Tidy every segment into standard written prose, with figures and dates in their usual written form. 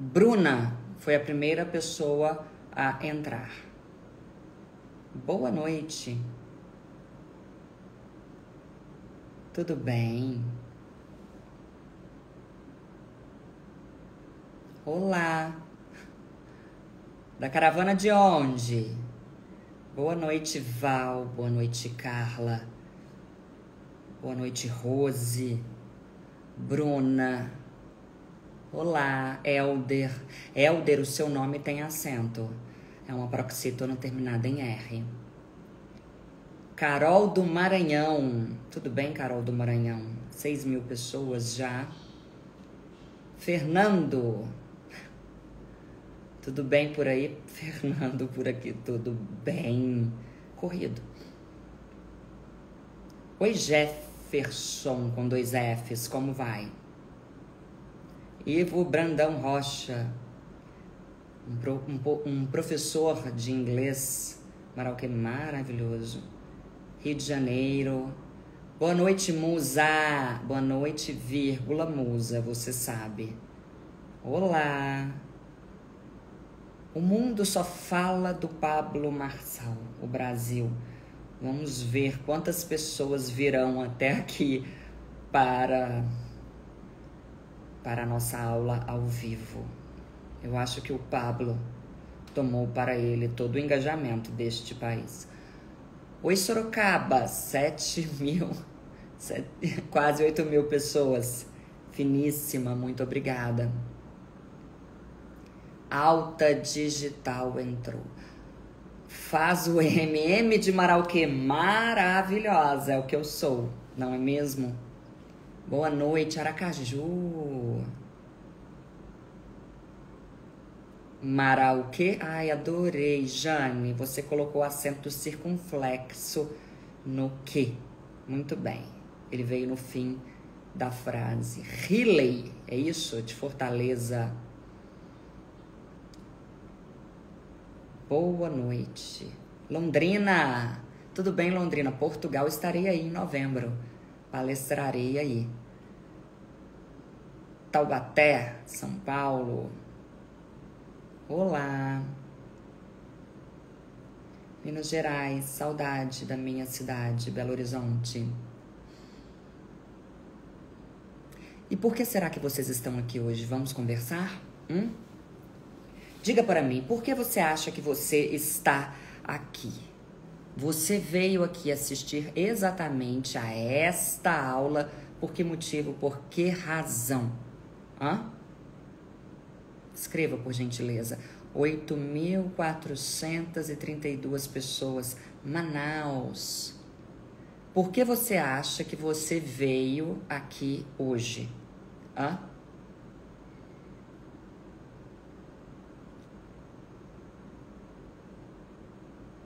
Bruna foi a primeira pessoa a entrar. Boa noite. Tudo bem? Olá. Da caravana de onde? Boa noite, Val. Boa noite, Carla. Boa noite, Rose. Bruna. Olá, Elder. Elder, o seu nome tem acento. É uma paroxítona terminada em R. Carol do Maranhão. Tudo bem, Carol do Maranhão? 6.000 pessoas já. Fernando. Tudo bem por aí? Fernando por aqui, tudo bem. Corrido. Oi, Jefferson, com 2 Fs, como vai? Ivo Brandão Rocha, um professor de inglês, que maravilhoso. Rio de Janeiro. Boa noite, Musa. Boa noite, vírgula, Musa, você sabe. Olá. O mundo só fala do Pablo Marçal, o Brasil. Vamos ver quantas pessoas virão até aqui para a nossa aula ao vivo. Eu acho que o Pablo tomou para ele todo o engajamento deste país. Oi, Sorocaba, 7.000, quase 8.000 pessoas. Finíssima, muito obrigada. Alta Digital entrou. Faz o MM de Marauquê, maravilhosa, é o que eu sou, não é mesmo? Boa noite, Aracaju. Marauquê, ai, adorei, Jane, você colocou acento circunflexo no quê? Muito bem, ele veio no fim da frase. Riley, é isso? De Fortaleza. Boa noite. Londrina, tudo bem, Londrina? Portugal, estarei aí em novembro. Palestrarei aí. Taubaté, São Paulo. Olá. Minas Gerais, saudade da minha cidade, Belo Horizonte. E por que será que vocês estão aqui hoje? Vamos conversar? Diga para mim, por que você acha que você está aqui? Você veio aqui assistir exatamente a esta aula, por que motivo, por que razão? Escreva, por gentileza. 8.432 pessoas. Manaus. Por que você acha que você veio aqui hoje?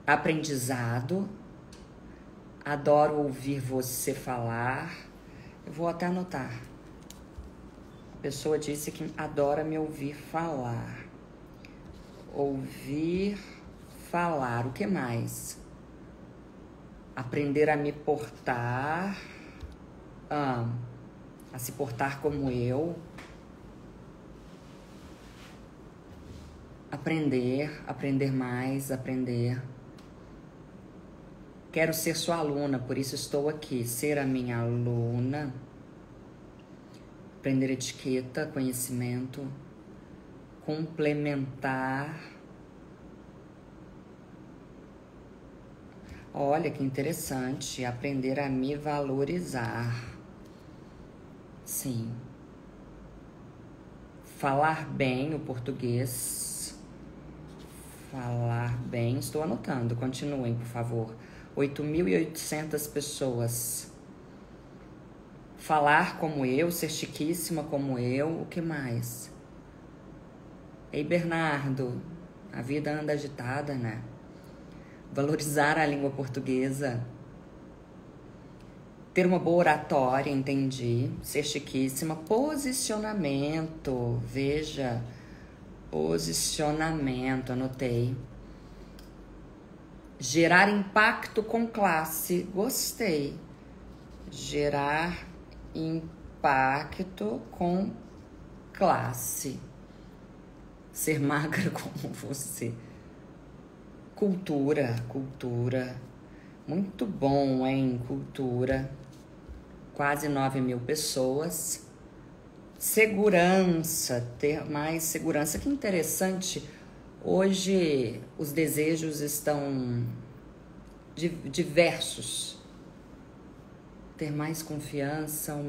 Aprendizado. Adoro ouvir você falar. Eu vou até anotar. A pessoa disse que adora me ouvir falar. Ouvir falar. O que mais? Aprender a me portar. A se portar como eu. Aprender mais, aprender. Quero ser sua aluna, por isso estou aqui. Ser a minha aluna. Aprender etiqueta, conhecimento. Complementar. Olha que interessante. Aprender a me valorizar. Sim. Falar bem o português. Falar bem. Estou anotando. Continuem, por favor. 8.800 pessoas. Falar como eu, ser chiquíssima como eu. O que mais? Ei, Bernardo, a vida anda agitada, né? Valorizar a língua portuguesa. Ter uma boa oratória, entendi. Ser chiquíssima. Posicionamento, veja. Posicionamento, anotei. Gerar impacto com classe, gostei. Gerar impacto com classe. ser magra como você. Cultura. Muito bom, hein? Cultura. Quase 9.000 pessoas. Segurança, ter mais segurança. Que interessante. Hoje os desejos estão diversos. Ter mais confiança,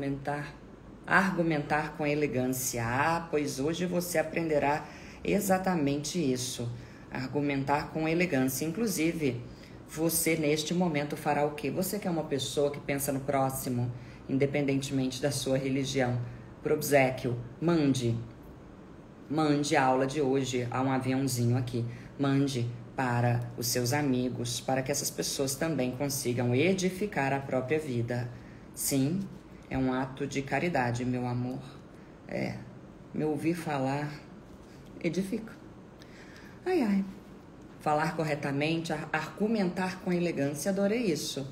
argumentar com elegância. Pois hoje você aprenderá exatamente isso. Argumentar com elegância. Inclusive, você neste momento fará o quê? Você que é uma pessoa que pensa no próximo, independentemente da sua religião. Pro obséquio, mande a aula de hoje, há um aviãozinho aqui. Mande para os seus amigos, para que essas pessoas também consigam edificar a própria vida. Sim, é um ato de caridade, meu amor. Me ouvir falar edifica. Ai. Falar corretamente, argumentar com elegância, adorei isso.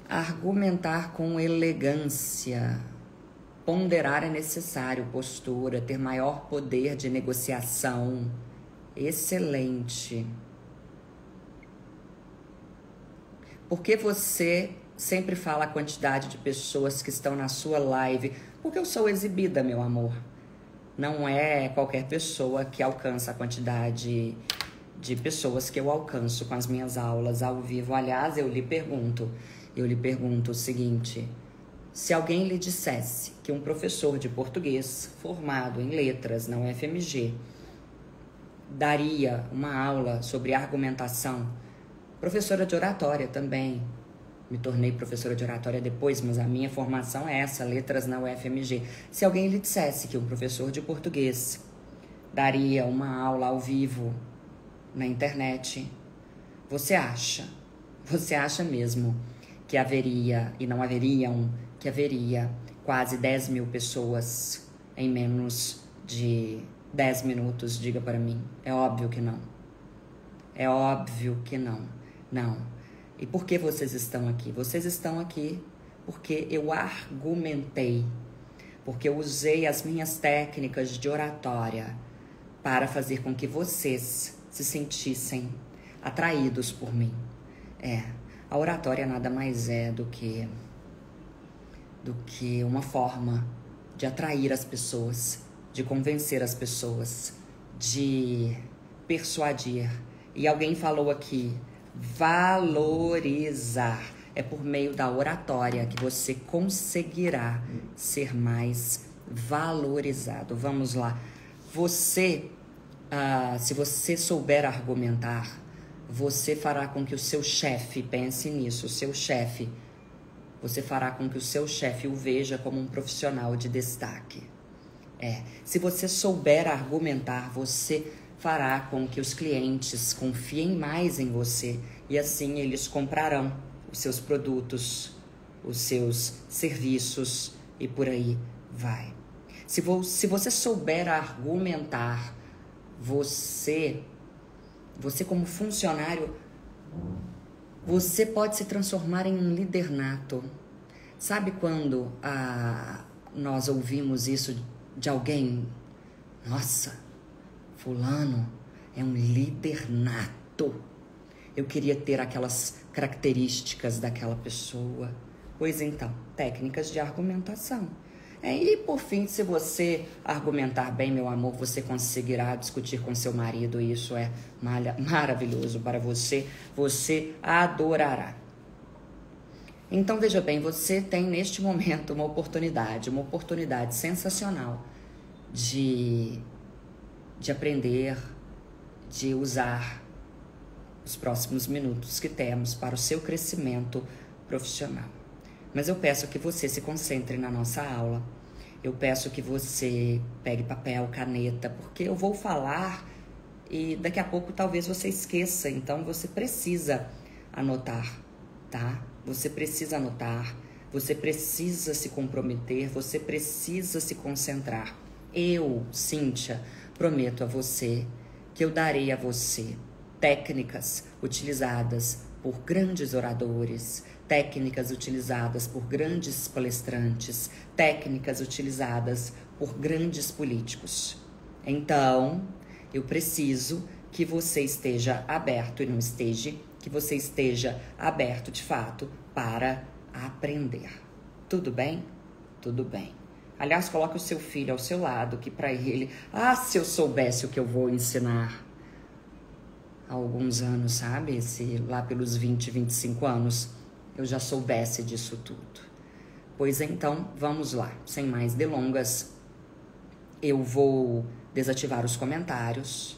Argumentar com elegância. Ponderar é necessário, postura, ter maior poder de negociação. Excelente. Por que você sempre fala a quantidade de pessoas que estão na sua live? Porque eu sou exibida, meu amor. Não é qualquer pessoa que alcança a quantidade de pessoas que eu alcanço com as minhas aulas ao vivo. Aliás, eu lhe pergunto o seguinte: se alguém lhe dissesse que um professor de português formado em letras na UFMG daria uma aula sobre argumentação, professora de oratória também, me tornei professora de oratória depois, mas a minha formação é essa, letras na UFMG. Se alguém lhe dissesse que um professor de português daria uma aula ao vivo na internet, você acha mesmo que haveria, e não haveriam, que haveria quase 10.000 pessoas em menos de 10 minutos? Diga para mim. É óbvio que não. É óbvio que não. Não. E por que vocês estão aqui? Vocês estão aqui porque eu argumentei, porque eu usei as minhas técnicas de oratória para fazer com que vocês se sentissem atraídos por mim. A oratória nada mais é do que uma forma de atrair as pessoas, de convencer as pessoas, de persuadir. E alguém falou aqui, valorizar. É por meio da oratória que você conseguirá ser mais valorizado. Vamos lá. Se você souber argumentar, você fará com que o seu chefe pense nisso. Você fará com que o seu chefe o veja como um profissional de destaque. Se você souber argumentar, você fará com que os clientes confiem mais em você e assim eles comprarão os seus produtos, os seus serviços e por aí vai. Se você souber argumentar, você como funcionário, você pode se transformar em um líder nato. Sabe quando nós ouvimos isso de alguém? Nossa, fulano é um líder nato. Eu queria ter aquelas características daquela pessoa. Pois então, técnicas de argumentação. E por fim, se você argumentar bem, meu amor, você conseguirá discutir com seu marido. E isso é maravilhoso para você. Você adorará. Então, veja bem, você tem neste momento uma oportunidade sensacional de aprender, de usar os próximos minutos que temos para o seu crescimento profissional. Mas eu peço que você se concentre na nossa aula. Eu peço que você pegue papel, caneta, porque eu vou falar e daqui a pouco talvez você esqueça. Então você precisa anotar, tá? Você precisa anotar, você precisa se comprometer, você precisa se concentrar. Eu, Cíntia, prometo a você que eu darei a você técnicas utilizadas por grandes oradores, técnicas utilizadas por grandes palestrantes, técnicas utilizadas por grandes políticos. Então, eu preciso que você esteja aberto e não esteja, que você esteja aberto de fato para aprender. Tudo bem? Tudo bem. Aliás, coloque o seu filho ao seu lado, que para ele, se eu soubesse o que eu vou ensinar há alguns anos, sabe? Se lá pelos 20, 25 anos eu já soubesse disso tudo. Pois então, vamos lá. Sem mais delongas, eu vou desativar os comentários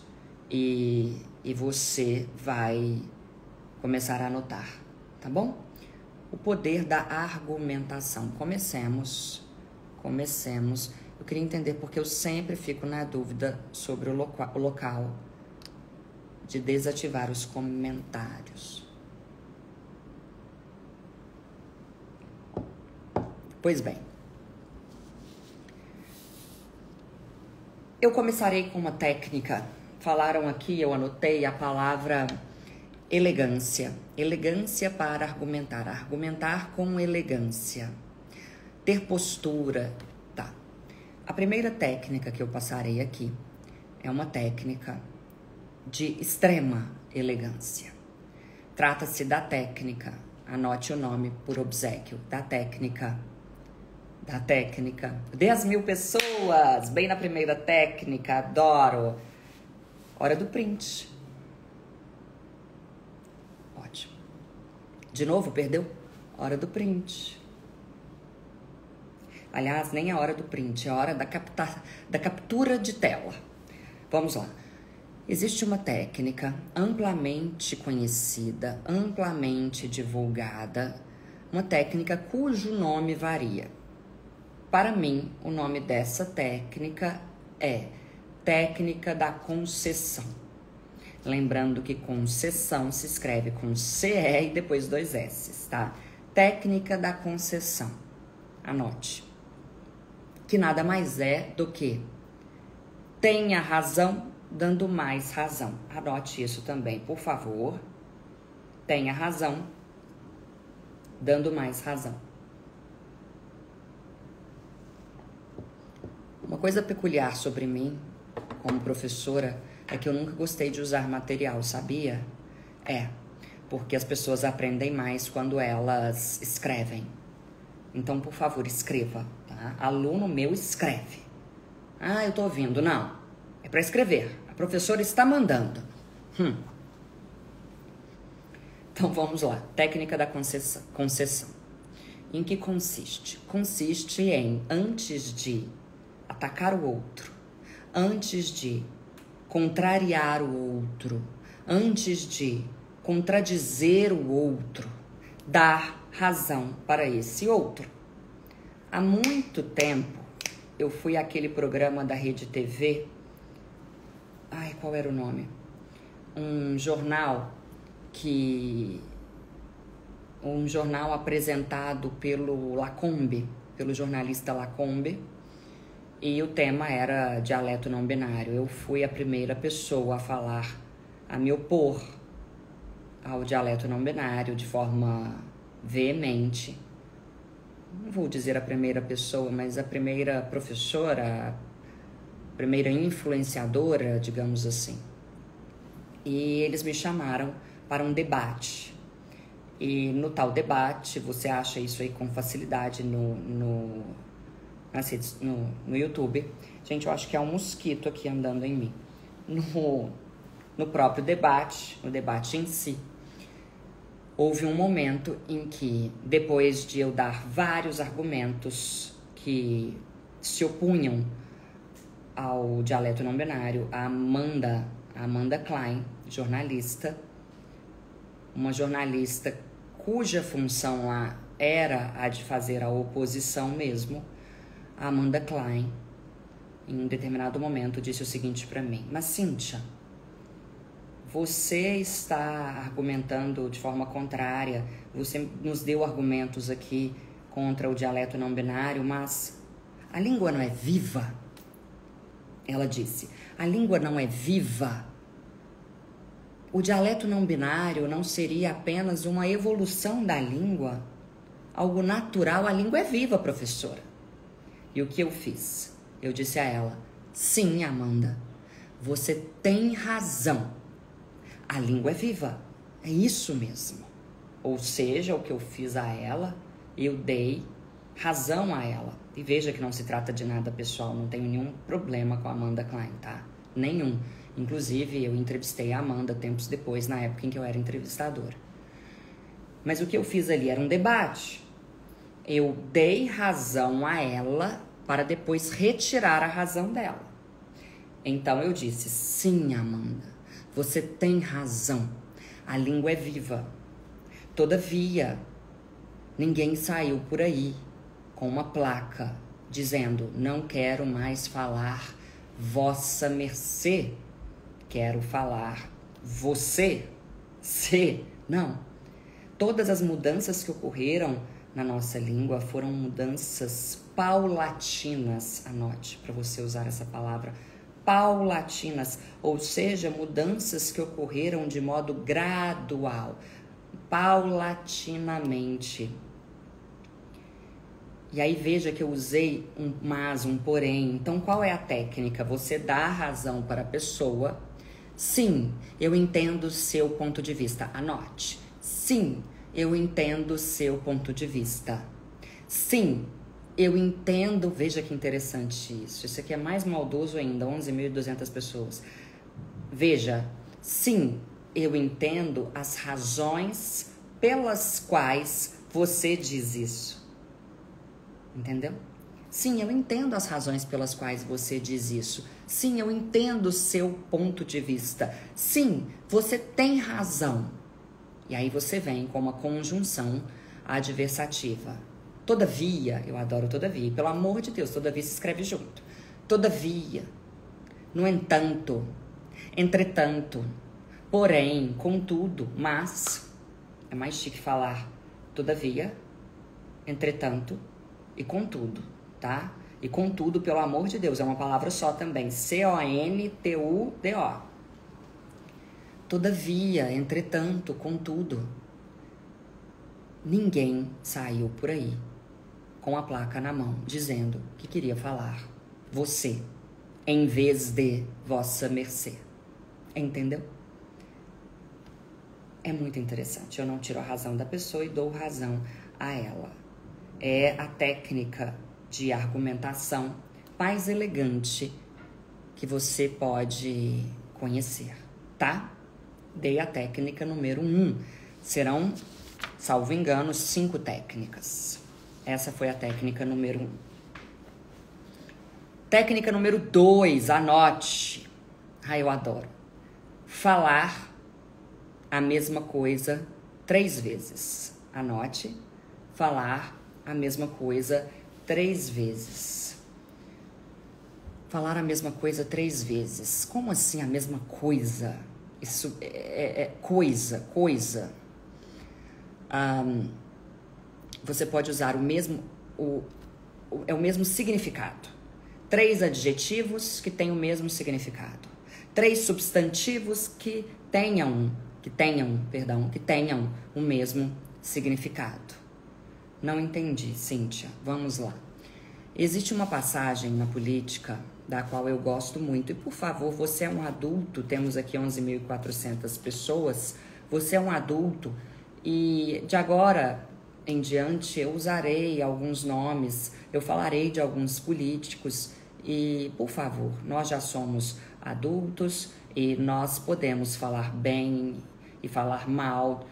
e você vai começar a anotar, tá bom? O poder da argumentação. Comecemos. Eu queria entender porque eu sempre fico na dúvida sobre o local de desativar os comentários. Pois bem, eu começarei com uma técnica. Falaram aqui, eu anotei a palavra elegância. Elegância para argumentar. Argumentar com elegância. Ter postura. Tá. A primeira técnica que eu passarei aqui é uma técnica de extrema elegância. Trata-se da técnica, anote o nome por obséquio, da técnica 10.000 pessoas, bem na primeira técnica, adoro. Hora do print. Ótimo. De novo, perdeu? Hora do print. Aliás, nem a hora do print, é a hora da captura de tela. Vamos lá. Existe uma técnica amplamente conhecida, amplamente divulgada, uma técnica cujo nome varia. Para mim, o nome dessa técnica é técnica da concessão. Lembrando que concessão se escreve com CE e depois 2 S, tá? Técnica da concessão. Anote. Que nada mais é do que tenha razão dando mais razão. Anote isso também, por favor. Tenha razão dando mais razão. Uma coisa peculiar sobre mim, como professora, é que eu nunca gostei de usar material, sabia? Porque as pessoas aprendem mais quando elas escrevem. Então, por favor, escreva, tá? Aluno meu, escreve. Eu tô ouvindo. Não, é para escrever. A professora está mandando. Então, vamos lá. Técnica da concessão. Em que consiste? Consiste em, antes de atacar o outro, antes de contrariar o outro, antes de contradizer o outro, dar razão para esse outro. Há muito tempo, eu fui àquele programa da Rede TV, qual era o nome? Um jornal apresentado pelo Lacombe, pelo jornalista Lacombe, e o tema era dialeto não binário. Eu fui a primeira pessoa a falar, a me opor ao dialeto não binário de forma veemente. Não vou dizer a primeira pessoa, mas a primeira professora, a primeira influenciadora, digamos assim. E eles me chamaram para um debate. E no tal debate, você acha isso aí com facilidade no YouTube. Gente, eu acho que é um mosquito aqui andando em mim. No próprio debate, no debate em si, houve um momento em que, depois de eu dar vários argumentos que se opunham ao dialeto não binário, a Amanda Klein, jornalista, uma jornalista cuja função lá era a de fazer a oposição mesmo, a Amanda Klein, em um determinado momento, disse o seguinte para mim: mas Cíntia, você está argumentando de forma contrária, você nos deu argumentos aqui contra o dialeto não binário, mas a língua não é viva? Ela disse, a língua não é viva. O dialeto não binário não seria apenas uma evolução da língua? Algo natural, a língua é viva, professora. E o que eu fiz? Eu disse a ela, Sim, Amanda, você tem razão. A língua é viva. É isso mesmo. Ou seja, o que eu fiz a ela, eu dei razão a ela. E veja que não se trata de nada pessoal, não tenho nenhum problema com a Amanda Klein, tá? Nenhum. Inclusive, eu entrevistei a Amanda tempos depois, na época em que eu era entrevistadora. Mas o que eu fiz ali era um debate. Eu dei razão a ela para depois retirar a razão dela. Então eu disse, sim, Amanda, você tem razão. A língua é viva. Todavia, ninguém saiu por aí com uma placa dizendo, não quero mais falar vossa mercê, quero falar você, se, não. Todas as mudanças que ocorreram na nossa língua foram mudanças paulatinas, anote para você usar essa palavra, paulatinas, ou seja, mudanças que ocorreram de modo gradual, paulatinamente. E aí veja que eu usei um mas, um porém. Então qual é a técnica? Você dá a razão para a pessoa. Sim, eu entendo o seu ponto de vista. Anote. Sim, eu entendo o seu ponto de vista. Sim, eu entendo. Veja que interessante isso. Isso aqui é mais maldoso ainda, 11.200 pessoas. Veja, sim, eu entendo as razões pelas quais você diz isso. Entendeu? Sim, eu entendo as razões pelas quais você diz isso. Sim, eu entendo o seu ponto de vista. Sim, você tem razão. E aí você vem com uma conjunção adversativa. Todavia, eu adoro todavia, pelo amor de Deus, todavia se escreve junto. Todavia, no entanto, entretanto, porém, contudo, mas, é mais chique falar todavia, entretanto e contudo, tá? E contudo, pelo amor de Deus, é uma palavra só também, C-O-N-T-U-D-O. Todavia, entretanto, contudo, ninguém saiu por aí com a placa na mão, dizendo que queria falar você, em vez de vossa mercê. Entendeu? É muito interessante. Eu não tiro a razão da pessoa e dou razão a ela. É a técnica de argumentação mais elegante que você pode conhecer, tá? Dei a técnica número 1. Serão, salvo engano, 5 técnicas. Essa foi a técnica número 1. Técnica número 2, anote. Ah, eu adoro. Falar a mesma coisa 3 vezes. Anote. Falar a mesma coisa 3 vezes. Falar a mesma coisa 3 vezes. Como assim a mesma coisa? Isso é coisa. Você pode usar o mesmo significado. 3 adjetivos que têm o mesmo significado. 3 substantivos que tenham o mesmo significado. Não entendi, Cíntia. Vamos lá. Existe uma passagem na política da qual eu gosto muito. E, por favor, você é um adulto. Temos aqui 11.400 pessoas. Você é um adulto. E de agora em diante eu usarei alguns nomes. Eu falarei de alguns políticos. E, por favor, nós já somos adultos e nós podemos falar bem e falar mal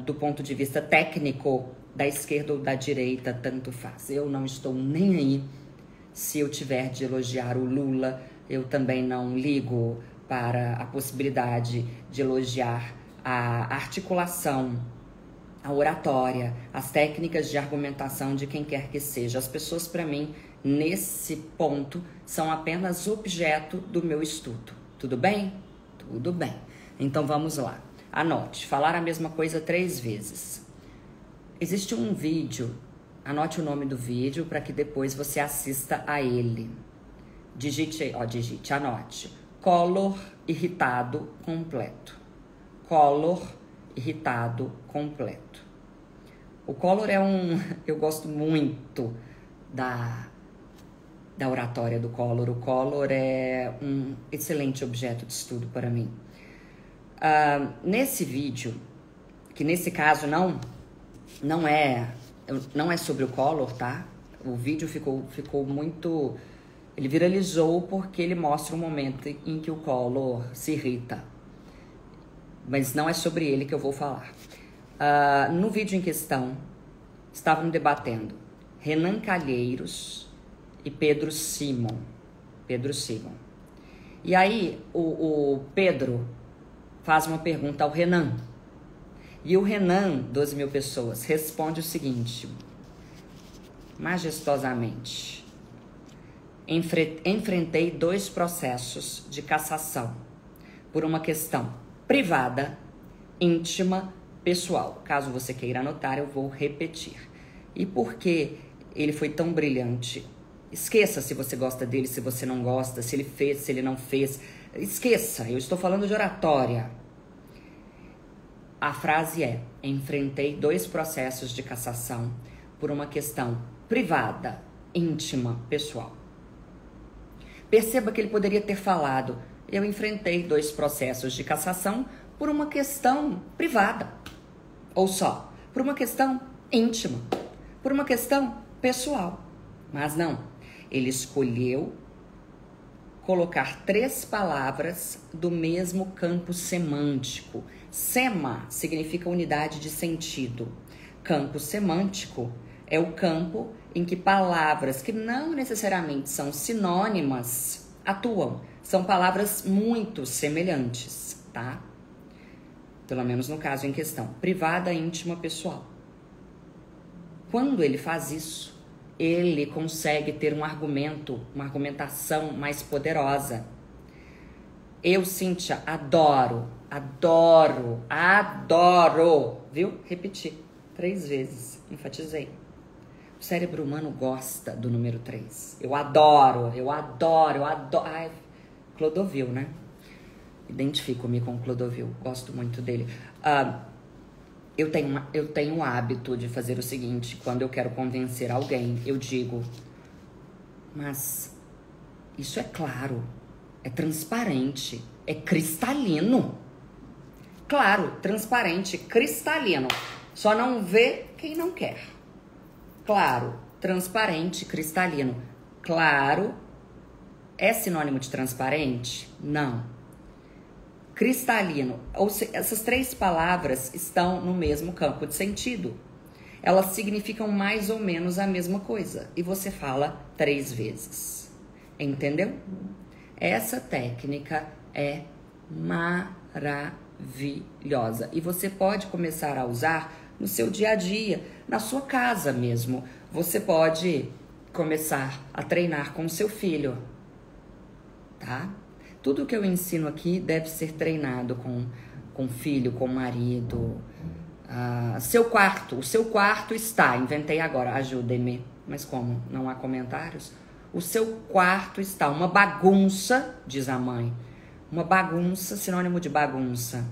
do ponto de vista técnico, da esquerda ou da direita, tanto faz. Eu não estou nem aí se eu tiver de elogiar o Lula. Eu também não ligo para a possibilidade de elogiar a articulação, a oratória, as técnicas de argumentação de quem quer que seja. As pessoas, para mim, nesse ponto, são apenas objeto do meu estudo. Tudo bem? Tudo bem. Então vamos lá. Anote. Falar a mesma coisa 3 vezes. Existe um vídeo. Anote o nome do vídeo para que depois você assista a ele. Digite, anote. Collor irritado completo. Collor irritado completo. O Collor é eu gosto muito da oratória do Collor. O Collor é um excelente objeto de estudo para mim. Nesse vídeo, que nesse caso não é sobre o Collor, tá? O vídeo ficou muito... Ele viralizou porque ele mostra um momento em que o Collor se irrita. Mas não é sobre ele que eu vou falar. No vídeo em questão, estavam debatendo Renan Calheiros e Pedro Simon. E aí, o Pedro faz uma pergunta ao Renan. E o Renan, 12 mil pessoas, responde o seguinte, majestosamente. Enfrentei 2 processos de cassação por uma questão privada, íntima, pessoal. Caso você queira anotar, eu vou repetir. E por que ele foi tão brilhante? Esqueça se você gosta dele, se você não gosta, se ele fez, se ele não fez. Esqueça, eu estou falando de oratória. A frase é: enfrentei 2 processos de cassação por uma questão privada, íntima, pessoal. Perceba que ele poderia ter falado: eu enfrentei 2 processos de cassação por uma questão privada. Ou só, por uma questão íntima, por uma questão pessoal. Mas não, ele escolheu colocar 3 palavras do mesmo campo semântico. Sema significa unidade de sentido. Campo semântico é o campo em que palavras que não necessariamente são sinônimas atuam. São palavras muito semelhantes, tá? Pelo menos no caso em questão. Privada, íntima, pessoal. Quando ele faz isso, ele consegue ter um argumento, uma argumentação mais poderosa. Eu, Cíntia, adoro, viu? Repeti 3 vezes, enfatizei. O cérebro humano gosta do número 3. Eu adoro. Ai, Clodovil, né? Identifico-me com o Clodovil, gosto muito dele. Eu tenho o hábito de fazer o seguinte: quando eu quero convencer alguém, eu digo, mas isso é claro, é transparente, é cristalino. Claro, transparente, cristalino. Só não vê quem não quer. Claro, transparente, cristalino. Claro, é sinônimo de transparente? Não. Cristalino, ou seja, essas 3 palavras estão no mesmo campo de sentido. Elas significam mais ou menos a mesma coisa. E você fala 3 vezes. Entendeu? Essa técnica é maravilhosa. E você pode começar a usar no seu dia a dia, na sua casa mesmo. Você pode começar a treinar com o seu filho, tá? Tudo que eu ensino aqui deve ser treinado com filho, com marido. O seu quarto está, inventei agora, ajudem-me. Mas como? Não há comentários? O seu quarto está uma bagunça, diz a mãe. Uma bagunça, sinônimo de bagunça.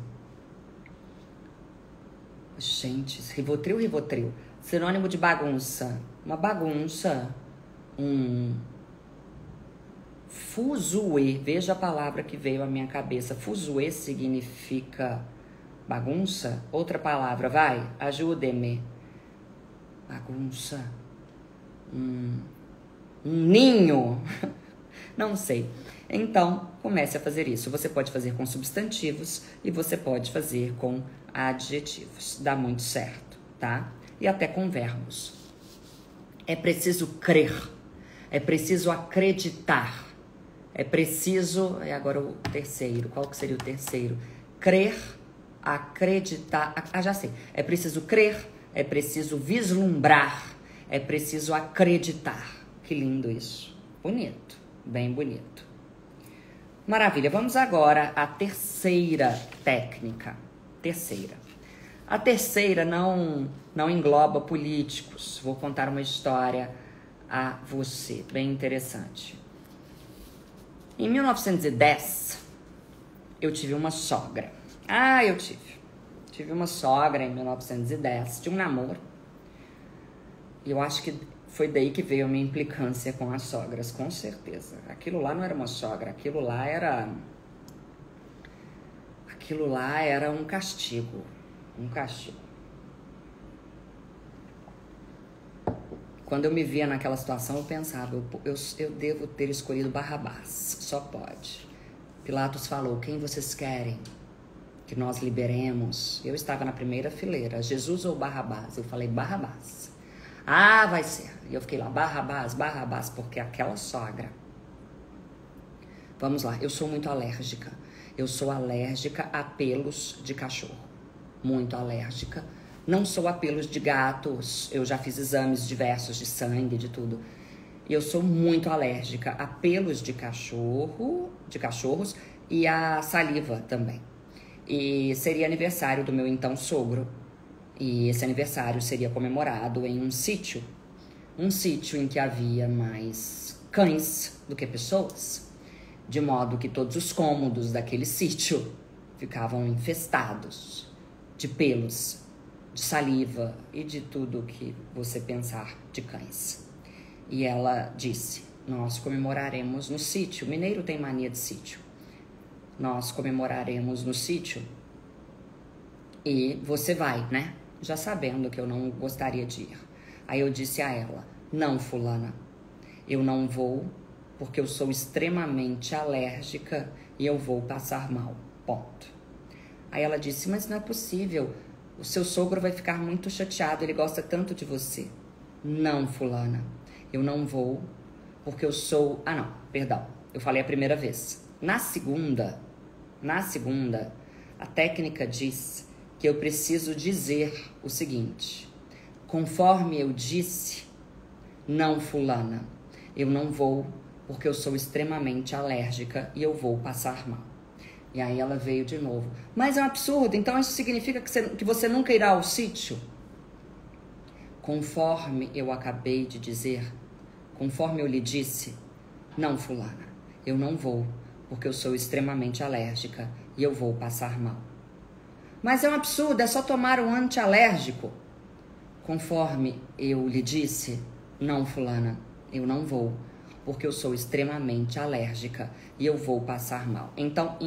Gente, Rivotril. Sinônimo de bagunça. Uma bagunça. Fuzuê. Veja a palavra que veio à minha cabeça. Fuzuê significa bagunça. Outra palavra, vai. Ajude-me. Bagunça. Um ninho. Não sei. Então, comece a fazer isso. Você pode fazer com substantivos e você pode fazer com adjetivos. Dá muito certo, tá? E até com verbos. É preciso crer. É preciso acreditar. É preciso... E agora o terceiro. Qual que seria o terceiro? Crer, acreditar... já sei. É preciso crer, é preciso vislumbrar, é preciso acreditar. Que lindo isso. Bonito. Bem bonito. Maravilha. Vamos agora à terceira técnica. A terceira não engloba políticos. Vou contar uma história a você, bem interessante. Em 1910, eu tive uma sogra. Eu tive uma sogra em 1910, de um namoro. Eu acho que foi daí que veio a minha implicância com as sogras, com certeza. Aquilo lá não era uma sogra, aquilo lá era um castigo. Um castigo. Quando eu me via naquela situação, eu pensava, eu devo ter escolhido Barrabás. Só pode. Pilatos falou, quem vocês querem que nós liberemos? Eu estava na primeira fileira, Jesus ou Barrabás? Eu falei, Barrabás. Ah, vai ser. E eu fiquei lá, Barrabás, Barrabás, porque aquela sogra... Vamos lá, eu sou muito alérgica. Eu sou alérgica a pelos de cachorro. Muito alérgica. Não sou a pelos de gatos. Eu já fiz exames diversos de sangue, de tudo. E eu sou muito alérgica a pelos de cachorros e a saliva também. E seria aniversário do meu então sogro. E esse aniversário seria comemorado em um sítio. Um sítio em que havia mais cães do que pessoas. De modo que todos os cômodos daquele sítio ficavam infestados de pelos, de saliva e de tudo que você pensar de cães. E ela disse, nós comemoraremos no sítio. Mineiro tem mania de sítio. Nós comemoraremos no sítio e você vai, né? Já sabendo que eu não gostaria de ir. Aí eu disse a ela, não, fulana, eu não vou porque eu sou extremamente alérgica e eu vou passar mal, ponto. Aí ela disse, mas não é possível, o seu sogro vai ficar muito chateado, ele gosta tanto de você. Não, fulana, eu não vou porque eu sou... Ah, não, perdão, eu falei a primeira vez. Na segunda, a técnica diz que eu preciso dizer o seguinte, conforme eu disse, não, fulana, eu não vou porque eu sou extremamente alérgica e eu vou passar mal. E aí ela veio de novo. Mas é um absurdo, então isso significa que você nunca irá ao sítio? Conforme eu acabei de dizer, conforme eu lhe disse, não, fulana, eu não vou, porque eu sou extremamente alérgica e eu vou passar mal. Mas é um absurdo, é só tomar um antialérgico. Conforme eu lhe disse, não, fulana, eu não vou, porque eu sou extremamente alérgica e eu vou passar mal. Então,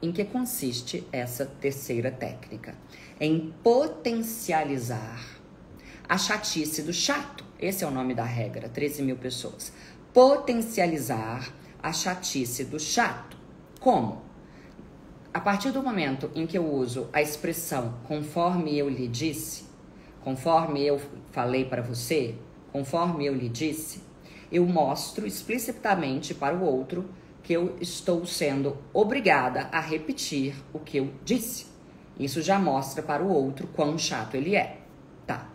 em que consiste essa terceira técnica? Em potencializar a chatice do chato. Esse é o nome da regra, 13 mil pessoas. Potencializar a chatice do chato. Como? A partir do momento em que eu uso a expressão conforme eu lhe disse, conforme eu falei para você, conforme eu lhe disse, eu mostro explicitamente para o outro que eu estou sendo obrigada a repetir o que eu disse. Isso já mostra para o outro quão chato ele é, tá?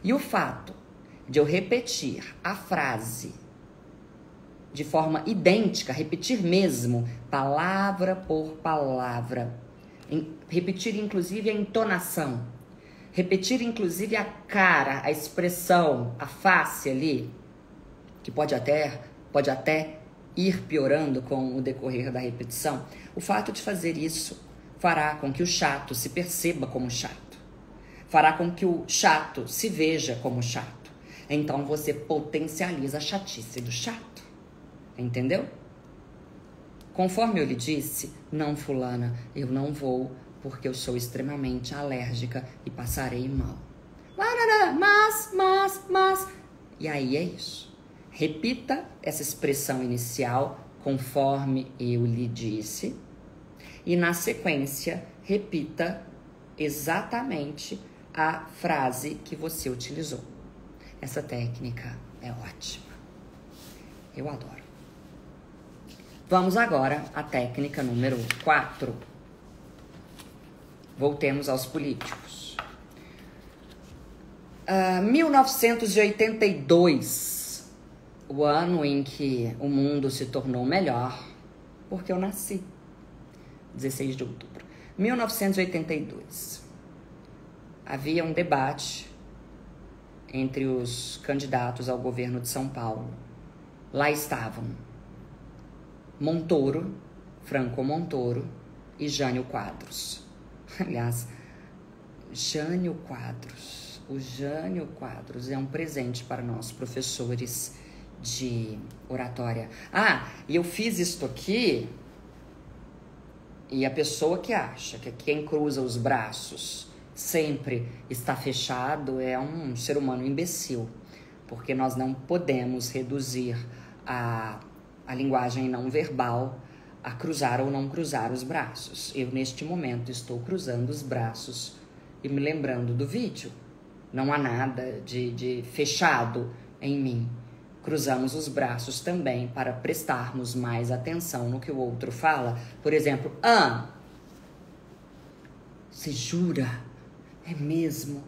E o fato de eu repetir a frase de forma idêntica, repetir mesmo, palavra por palavra, repetir inclusive a entonação, repetir inclusive a cara, a expressão, a face ali, que pode até ir piorando com o decorrer da repetição, o fato de fazer isso fará com que o chato se perceba como chato, fará com que o chato se veja como chato. Então você potencializa a chatice do chato, entendeu? Conforme eu lhe disse, não, fulana, eu não vou porque eu sou extremamente alérgica e passarei mal. Mas, e aí é isso. Repita essa expressão inicial, conforme eu lhe disse, e na sequência, repita exatamente a frase que você utilizou. Essa técnica é ótima. Eu adoro. Vamos agora à técnica número 4. Voltemos aos políticos. 1982... o ano em que o mundo se tornou melhor, porque eu nasci, 16 de outubro. 1982, havia um debate entre os candidatos ao governo de São Paulo. Lá estavam Montoro, Franco Montoro e Jânio Quadros. Aliás, Jânio Quadros, O Jânio Quadros é um presente para nós, professores de oratória. E eu fiz isto aqui, e a pessoa que acha que quem cruza os braços sempre está fechado é um ser humano imbecil, porque nós não podemos reduzir a linguagem não verbal a cruzar ou não cruzar os braços. Eu, neste momento, estou cruzando os braços e me lembrando do vídeo. Não há nada de fechado em mim. Cruzamos os braços também para prestarmos mais atenção no que o outro fala. Por exemplo, você jura? É mesmo?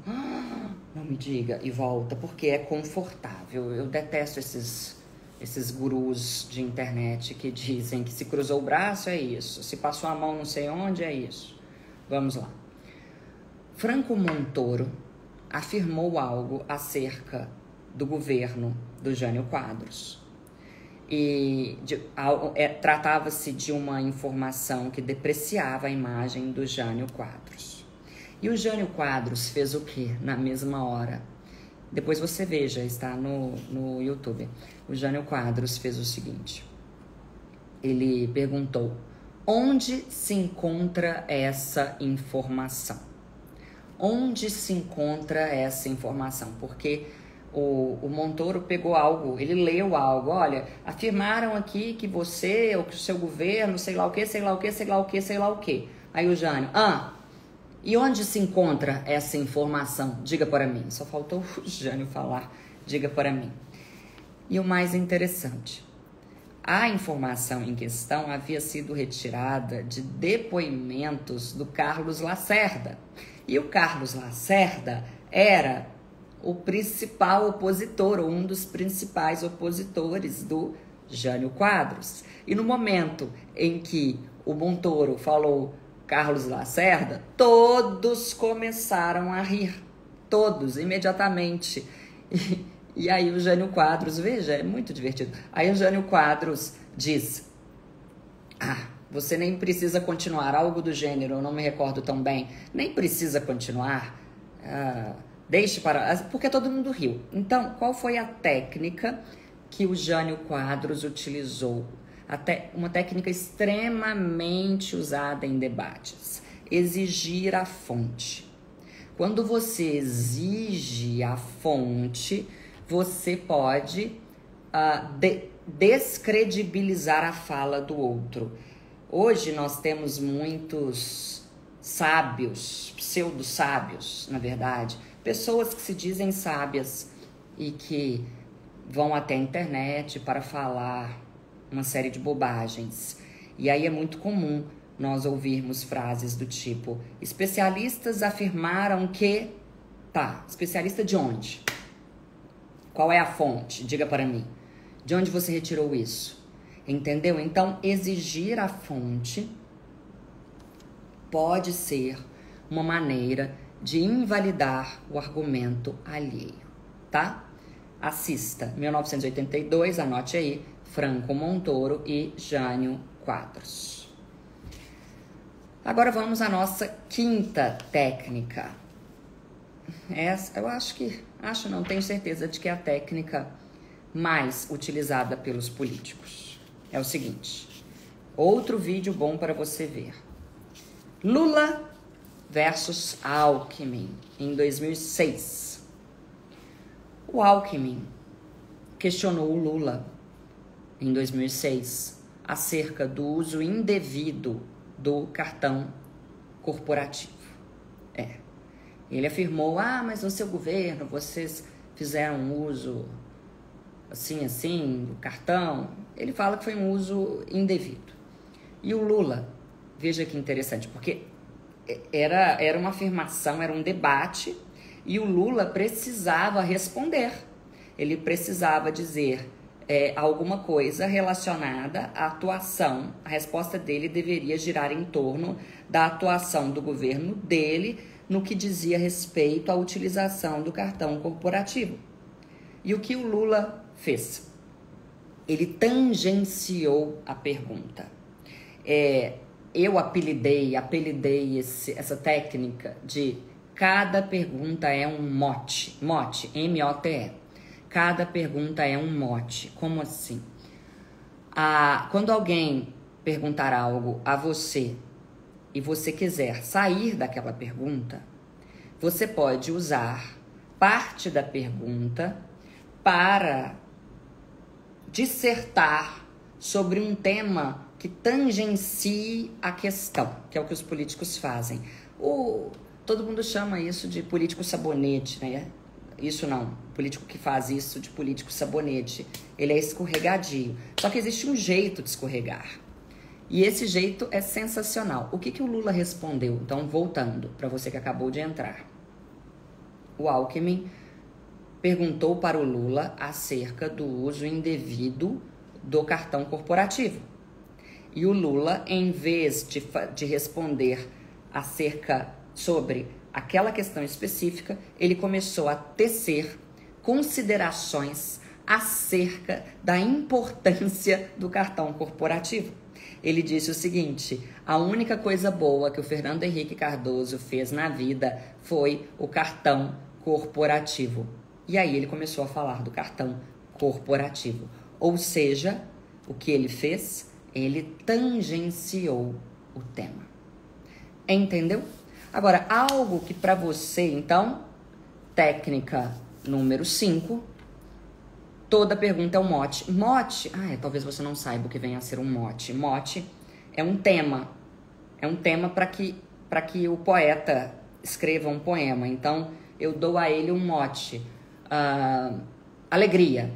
Não me diga. E volta, porque é confortável. Eu detesto esses gurus de internet que dizem que se cruzou o braço é isso, se passou a mão não sei onde é isso. Vamos lá. Franco Montoro afirmou algo acerca do governo do Jânio Quadros. E tratava-se de uma informação que depreciava a imagem do Jânio Quadros. E o Jânio Quadros fez o quê na mesma hora? Depois você veja, está no YouTube. O Jânio Quadros fez o seguinte. Ele perguntou: onde se encontra essa informação? Onde se encontra essa informação? Porque o Montoro pegou algo, ele leu algo. Olha, afirmaram aqui que você, ou que o seu governo, sei lá o que, sei lá o que, sei lá o que, sei lá o que. Aí o Jânio, e onde se encontra essa informação? Diga para mim. Só faltou o Jânio falar, diga para mim. E o mais interessante, a informação em questão havia sido retirada de depoimentos do Carlos Lacerda. E o Carlos Lacerda era o principal opositor, ou um dos principais opositores do Jânio Quadros. E no momento em que o Montoro falou Carlos Lacerda, todos começaram a rir. Todos, imediatamente. E aí o Jânio Quadros, veja, é muito divertido. Aí o Jânio Quadros diz: você nem precisa continuar, algo do gênero, eu não me recordo tão bem. Nem precisa continuar, deixe para... Porque todo mundo riu. Então, qual foi a técnica que o Jânio Quadros utilizou? Até uma técnica extremamente usada em debates: exigir a fonte. Quando você exige a fonte, você pode descredibilizar a fala do outro. Hoje nós temos muitos sábios, pseudo-sábios, na verdade, pessoas que se dizem sábias e que vão até a internet para falar uma série de bobagens. E aí é muito comum nós ouvirmos frases do tipo: especialistas afirmaram que... especialista de onde? Qual é a fonte? Diga para mim. De onde você retirou isso? Entendeu? Então, exigir a fonte pode ser uma maneira de invalidar o argumento alheio, tá? Assista, 1982, anote aí, Franco Montoro e Jânio Quadros. Agora vamos à nossa quinta técnica. Essa, eu tenho certeza de que é a técnica mais utilizada pelos políticos. É o seguinte, outro vídeo bom para você ver. Lula versus Alckmin, em 2006. O Alckmin questionou o Lula, em 2006, acerca do uso indevido do cartão corporativo. Ele afirmou: mas no seu governo vocês fizeram uso assim, do cartão. Ele fala que foi um uso indevido. E o Lula, veja que interessante, porque era uma afirmação, era um debate, e o Lula precisava responder. Ele precisava dizer alguma coisa relacionada à atuação. A resposta dele deveria girar em torno da atuação do governo dele no que dizia respeito à utilização do cartão corporativo. E o que o Lula fez? Ele tangenciou a pergunta. Eu apelidei essa técnica de cada pergunta é um mote. Mote, M-O-T-E. Cada pergunta é um mote. Como assim? Quando alguém perguntar algo a você e você quiser sair daquela pergunta, você pode usar parte da pergunta para dissertar sobre um tema que tangencie a questão, que é o que os políticos fazem. Todo mundo chama isso de político sabonete, né? Isso não, o político que faz isso de político sabonete, ele é escorregadio. Só que existe um jeito de escorregar. E esse jeito é sensacional. O que o Lula respondeu? Então, voltando, para você que acabou de entrar. O Alckmin perguntou para o Lula acerca do uso indevido do cartão corporativo. E o Lula, em vez de responder sobre aquela questão específica, ele começou a tecer considerações acerca da importância do cartão corporativo. Ele disse o seguinte: a única coisa boa que o Fernando Henrique Cardoso fez na vida foi o cartão corporativo. E aí ele começou a falar do cartão corporativo. Ou seja, o que ele fez? Ele tangenciou o tema. Entendeu? Agora, algo que para você, então, técnica número 5, toda pergunta é um mote. Mote, talvez você não saiba o que vem a ser um mote. Mote é um tema. É um tema para que o poeta escreva um poema. Então, eu dou a ele um mote. Alegria.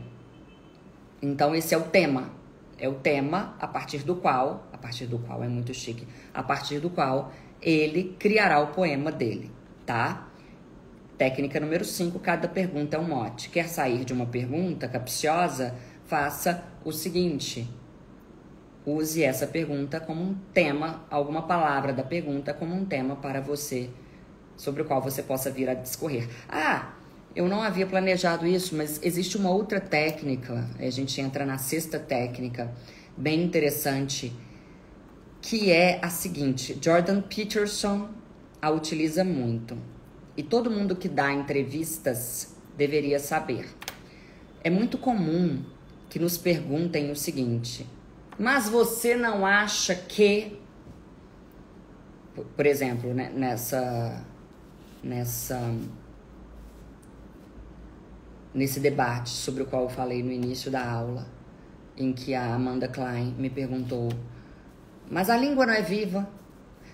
Então, esse é o tema. É o tema a partir do qual é muito chique, a partir do qual ele criará o poema dele, tá? Técnica número 5, cada pergunta é um mote. Quer sair de uma pergunta capciosa? Faça o seguinte: use essa pergunta como um tema, alguma palavra da pergunta como um tema para você, sobre o qual você possa vir a discorrer. Eu não havia planejado isso, mas existe uma outra técnica, a gente entra na 6ª técnica, bem interessante, que é a seguinte: Jordan Peterson a utiliza muito. E todo mundo que dá entrevistas deveria saber. É muito comum que nos perguntem o seguinte: mas você não acha que... Por exemplo, né, nesse debate sobre o qual eu falei no início da aula, em que a Amanda Klein me perguntou: mas a língua não é viva?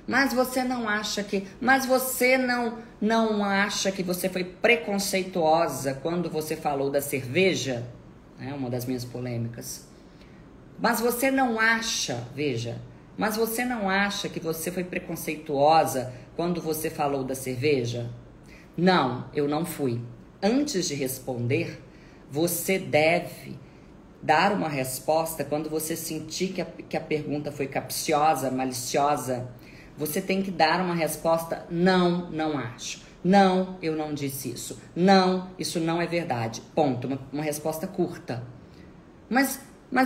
Mas você não acha que... Mas você não acha que você foi preconceituosa quando você falou da cerveja? É uma das minhas polêmicas. Mas você não acha, veja, mas você não acha que você foi preconceituosa quando você falou da cerveja? Não, eu não fui. Antes de responder, você deve dar uma resposta quando você sentir que a pergunta foi capciosa, maliciosa. Você tem que dar uma resposta: não, não acho. Não, eu não disse isso. Não, isso não é verdade. Ponto. Uma resposta curta. Mas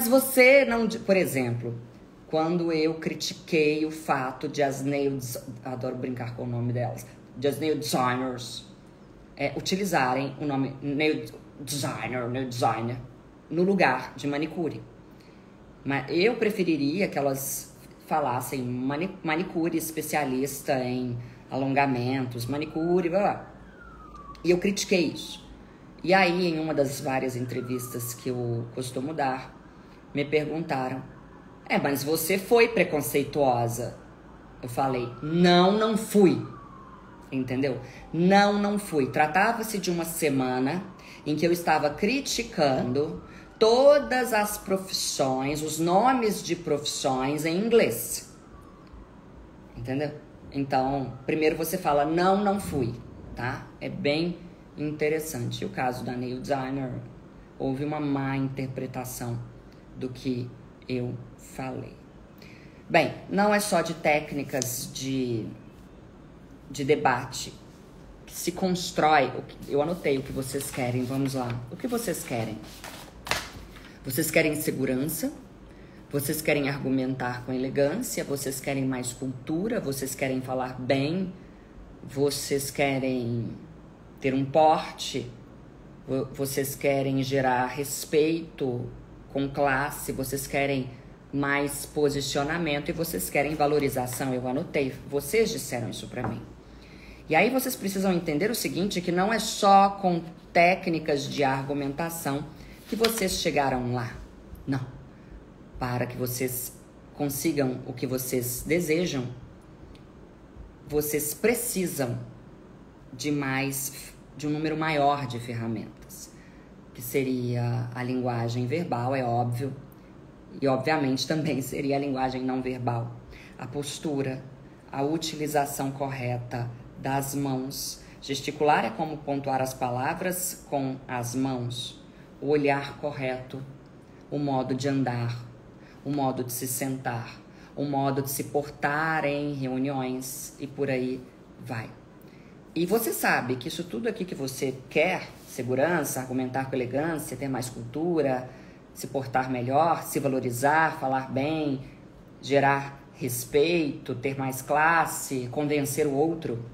você não... Por exemplo, quando eu critiquei o fato de as nail... Adoro brincar com o nome delas. De as nail designers utilizarem o nome nail designer no lugar de manicure. Mas eu preferiria que elas falassem manicure especialista em alongamentos, manicure, blá blá. E eu critiquei isso. E aí, em uma das várias entrevistas que eu costumo dar, me perguntaram: mas você foi preconceituosa? Eu falei: não fui. Entendeu? Não fui. Tratava-se de uma semana em que eu estava criticando todas as profissões, os nomes de profissões em inglês. Entendeu? Então, primeiro você fala: não fui, tá? É bem interessante. E o caso da nail designer, houve uma má interpretação do que eu falei. Bem, não é só de técnicas de debate que se constrói. Eu anotei o que vocês querem, vamos lá. O que vocês querem? Vocês querem segurança? Vocês querem argumentar com elegância? Vocês querem mais cultura? Vocês querem falar bem vocês querem ter um porte, vocês querem gerar respeito com classe, vocês querem mais posicionamento e vocês querem valorização. Eu anotei, vocês disseram isso pra mim. E aí vocês precisam entender o seguinte, que não é só com técnicas de argumentação que vocês chegaram lá. Não. Para que vocês consigam o que vocês desejam, vocês precisam de um número maior de ferramentas, que seria a linguagem verbal, é óbvio, e obviamente também seria a linguagem não verbal, a postura, a utilização correta das mãos. Gesticular é como pontuar as palavras com as mãos, o olhar correto, o modo de andar, o modo de se sentar, o modo de se portar em reuniões e por aí vai. E você sabe que isso tudo aqui que você quer, segurança, argumentar com elegância, ter mais cultura, se portar melhor, se valorizar, falar bem, gerar respeito, ter mais classe, convencer o outro,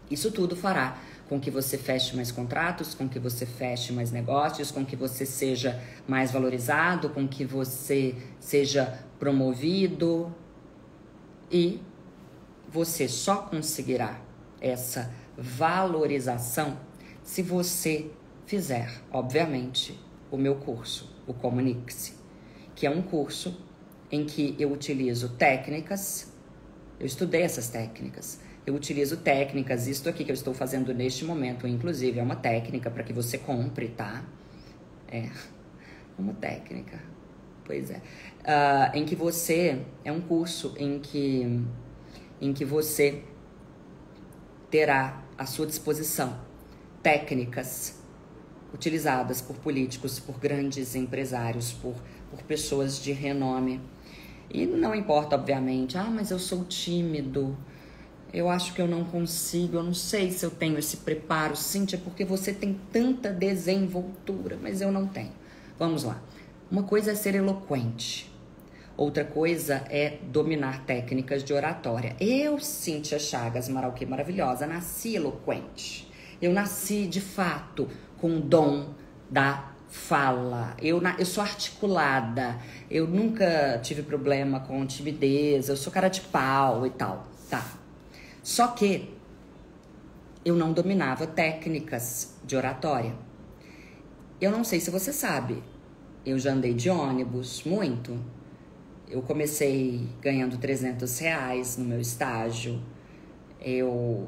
isso tudo fará com que você feche mais contratos, com que você feche mais negócios, com que você seja mais valorizado, com que você seja promovido. E você só conseguirá essa valorização se você fizer, obviamente, o meu curso, o Comunique-se, que é um curso em que eu utilizo técnicas, eu estudei essas técnicas. Eu utilizo técnicas, isto aqui que eu estou fazendo neste momento, inclusive, é uma técnica para que você compre, tá? É uma técnica, pois é. Em que você, é um curso em que você terá à sua disposição técnicas utilizadas por políticos, por grandes empresários, por pessoas de renome. E não importa, obviamente, mas eu sou tímido, eu acho que eu não consigo, eu não sei se eu tenho esse preparo. Cíntia, porque você tem tanta desenvoltura, mas eu não tenho. Vamos lá. Uma coisa é ser eloquente. Outra coisa é dominar técnicas de oratória. Eu, Cíntia Chagas Amaral, que maravilhosa, nasci eloquente. Eu nasci, de fato, com o dom da fala. Eu sou articulada. Eu nunca tive problema com timidez. Eu sou cara de pau e tal. Tá. Só que eu não dominava técnicas de oratória. Eu não sei se você sabe, eu já andei de ônibus, muito. Eu comecei ganhando R$300 no meu estágio. Eu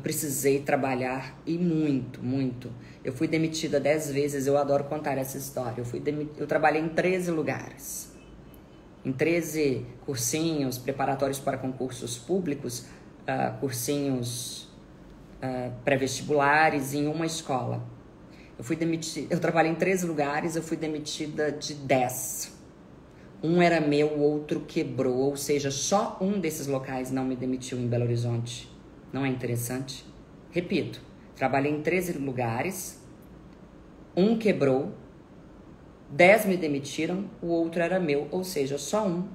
precisei trabalhar e muito, muito. Eu fui demitida 10 vezes, eu adoro contar essa história. Eu trabalhei em 13 lugares. Em 13 cursinhos preparatórios para concursos públicos, cursinhos pré-vestibulares em uma escola. Eu trabalhei em 13 lugares, eu fui demitida de 10. Um era meu, o outro quebrou, ou seja, só um desses locais não me demitiu em Belo Horizonte. Não é interessante? Repito, trabalhei em 13 lugares, um quebrou, 10 me demitiram, o outro era meu, ou seja, só um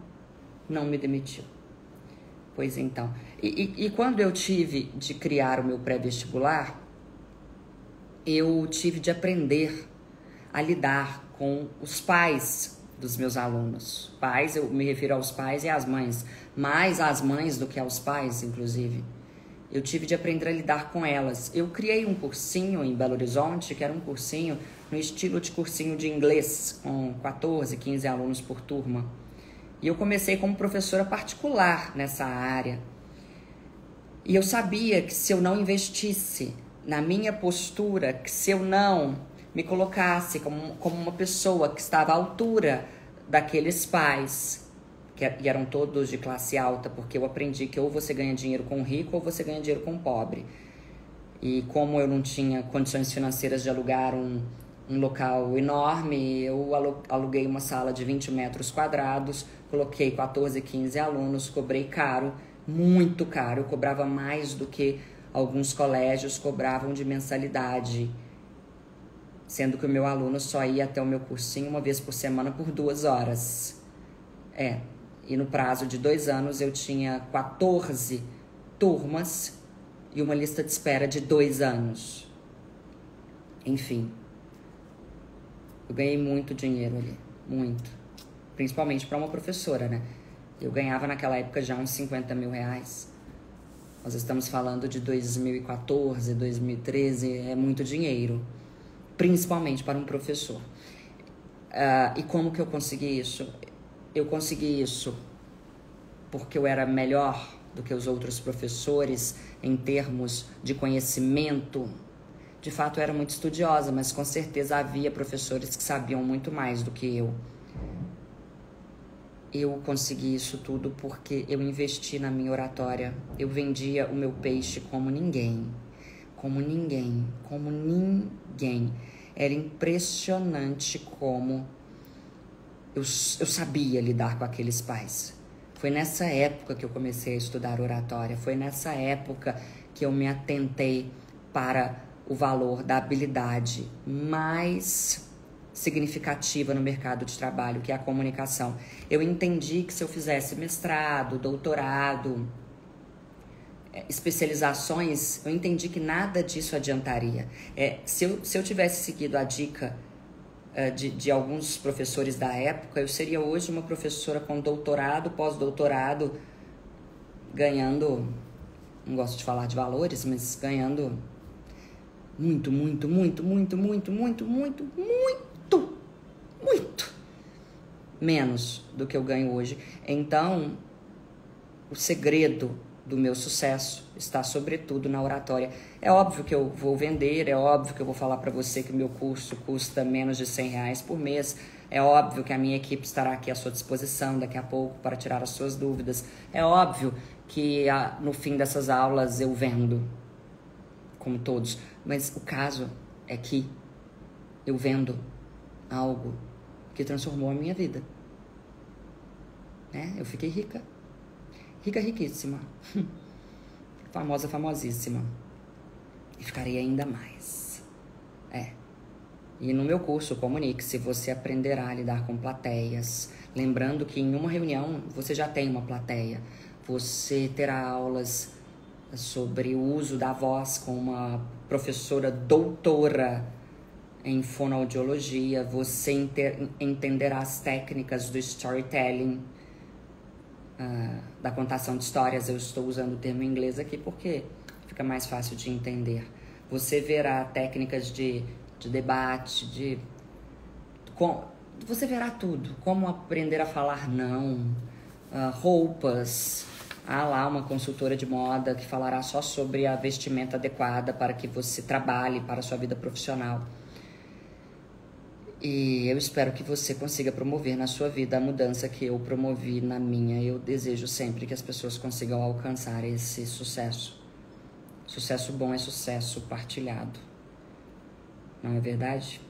não me demitiu. Pois então. E quando eu tive de criar o meu pré-vestibular, eu tive de aprender a lidar com os pais dos meus alunos. Pais, eu me refiro aos pais e às mães, mais às mães do que aos pais, inclusive. Eu tive de aprender a lidar com elas. Eu criei um cursinho em Belo Horizonte, que era um cursinho no estilo de cursinho de inglês, com 14, 15 alunos por turma. E eu comecei como professora particular nessa área. E eu sabia que se eu não investisse na minha postura, que se eu não me colocasse como uma pessoa que estava à altura daqueles pais, e eram todos de classe alta, porque eu aprendi que ou você ganha dinheiro com o rico ou você ganha dinheiro com o pobre. E como eu não tinha condições financeiras de alugar um local enorme, eu aluguei uma sala de 20 metros quadrados, coloquei 14, 15 alunos, cobrei caro, muito caro. Eu cobrava mais do que alguns colégios cobravam de mensalidade, sendo que o meu aluno só ia até o meu cursinho uma vez por semana por 2 horas. E no prazo de 2 anos eu tinha 14 turmas e uma lista de espera de 2 anos. Enfim, eu ganhei muito dinheiro ali, muito. Principalmente para uma professora, né? Eu ganhava naquela época já uns 50 mil reais. Nós estamos falando de 2014, 2013, é muito dinheiro. Principalmente para um professor. E como que eu consegui isso? Eu consegui isso porque eu era melhor do que os outros professores em termos de conhecimento. De fato, eu era muito estudiosa, mas com certeza havia professores que sabiam muito mais do que eu. Eu consegui isso tudo porque eu investi na minha oratória. Eu vendia o meu peixe como ninguém. Como ninguém. Como ninguém. Era impressionante como eu sabia lidar com aqueles pais. Foi nessa época que eu comecei a estudar oratória. Foi nessa época que eu me atentei para o valor da habilidade mais significativa no mercado de trabalho, que é a comunicação. Eu entendi que se eu fizesse mestrado, doutorado, especializações, eu entendi que nada disso adiantaria. Se eu tivesse seguido a dica de alguns professores da época, eu seria hoje uma professora com doutorado, pós-doutorado, ganhando, não gosto de falar de valores, mas ganhando muito menos do que eu ganho hoje. Então, o segredo do meu sucesso está sobretudo na oratória. É óbvio que eu vou vender, é óbvio que eu vou falar para você que o meu curso custa menos de R$100 por mês, é óbvio que a minha equipe estará aqui à sua disposição daqui a pouco para tirar as suas dúvidas, é óbvio que no fim dessas aulas eu vendo, como todos, mas o caso é que eu vendo algo que transformou a minha vida, né? Eu fiquei rica. Rica, riquíssima. Famosa, famosíssima. E ficarei ainda mais. E no meu curso Comunique-se, você aprenderá a lidar com plateias. Lembrando que em uma reunião você já tem uma plateia. Você terá aulas sobre o uso da voz com uma professora doutora em fonoaudiologia. Você entenderá as técnicas do storytelling, da contação de histórias. Eu estou usando o termo em inglês aqui porque fica mais fácil de entender. Você verá técnicas de debate, você verá tudo. Como aprender a falar não, roupas. Há lá uma consultora de moda que falará só sobre a vestimenta adequada para que você trabalhe para a sua vida profissional. E eu espero que você consiga promover na sua vida a mudança que eu promovi na minha. Eu desejo sempre que as pessoas consigam alcançar esse sucesso. Sucesso bom é sucesso partilhado. Não é verdade?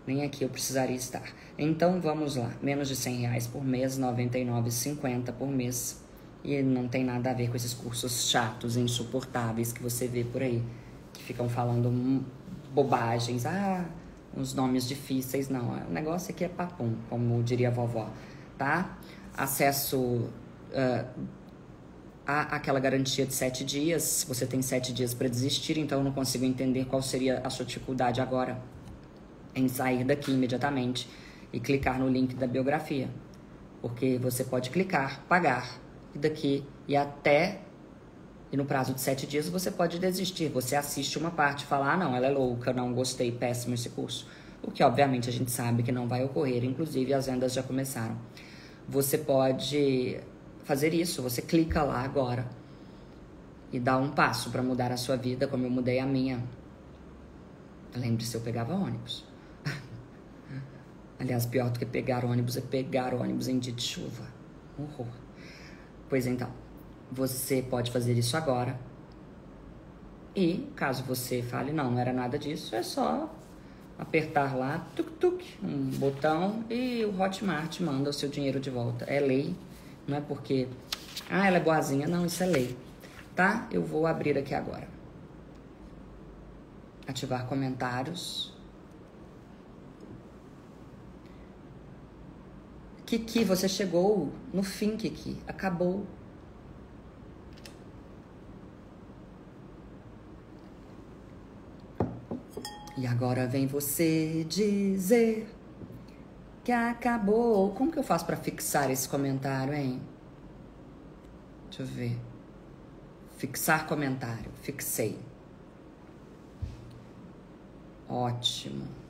Nem aqui eu precisaria estar. Então vamos lá. Menos de R$100 por mês, R$ 99,50 por mês. E não tem nada a ver com esses cursos chatos, insuportáveis que você vê por aí. Que ficam falando bobagens. Uns nomes difíceis. Não, o negócio aqui é papum, como diria a vovó, tá? Acesso aquela garantia de 7 dias. Você tem 7 dias para desistir, então eu não consigo entender qual seria a sua dificuldade agora em sair daqui imediatamente e clicar no link da biografia. Porque você pode clicar, pagar, e daqui e no prazo de 7 dias você pode desistir. Você assiste uma parte e fala, não, ela é louca, não gostei, péssimo esse curso. O que obviamente a gente sabe que não vai ocorrer, inclusive as vendas já começaram. Você pode fazer isso, você clica lá agora e dá um passo para mudar a sua vida, como eu mudei a minha. Lembre-se, eu pegava ônibus. Aliás, pior do que pegar ônibus é pegar ônibus em dia de chuva. Horror. Pois então, você pode fazer isso agora. E caso você fale, não era nada disso, é só apertar lá, um botão e o Hotmart manda o seu dinheiro de volta. É lei, não é porque, ela é boazinha, não, isso é lei, tá? Eu vou abrir aqui agora. Ativar comentários. Kiki, você chegou no fim, Kiki. Acabou. E agora vem você dizer que acabou. Como que eu faço pra fixar esse comentário, hein? Deixa eu ver. Fixar comentário. Fixei. Ótimo.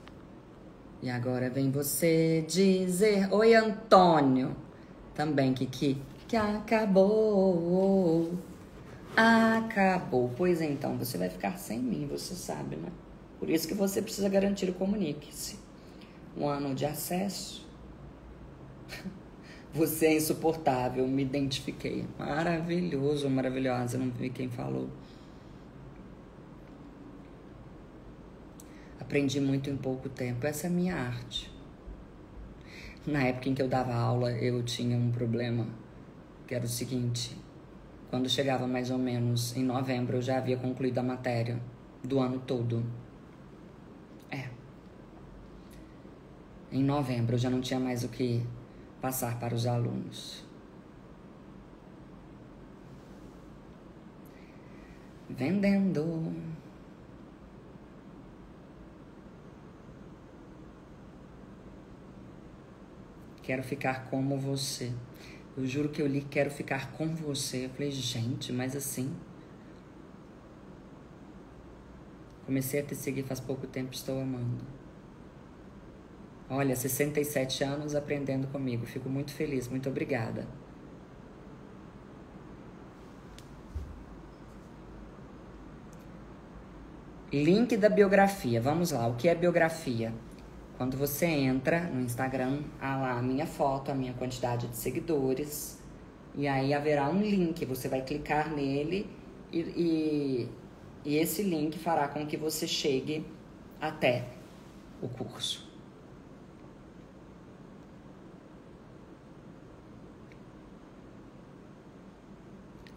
E agora vem você dizer... Oi, Antônio. Também, Kiki. Que acabou. Acabou. Pois então, você vai ficar sem mim, você sabe, né? Por isso que você precisa garantir o comunique-se. Um ano de acesso. Você é insuportável, me identifiquei. Maravilhoso, maravilhosa, não vi quem falou. Aprendi muito em pouco tempo, essa é a minha arte. Na época em que eu dava aula, eu tinha um problema, que era o seguinte. Quando chegava mais ou menos em novembro, eu já havia concluído a matéria do ano todo. Em novembro, eu já não tinha mais o que passar para os alunos. Vendendo. Quero ficar como você. Eu juro que eu li Quero Ficar com Você. Eu falei, gente, mas assim... Comecei a te seguir faz pouco tempo, estou amando. Olha, 67 anos aprendendo comigo. Fico muito feliz, muito obrigada. Link da biografia. Vamos lá, o que é biografia? Quando você entra no Instagram, há lá a minha foto, a minha quantidade de seguidores. E aí haverá um link, você vai clicar nele e esse link fará com que você chegue até o curso.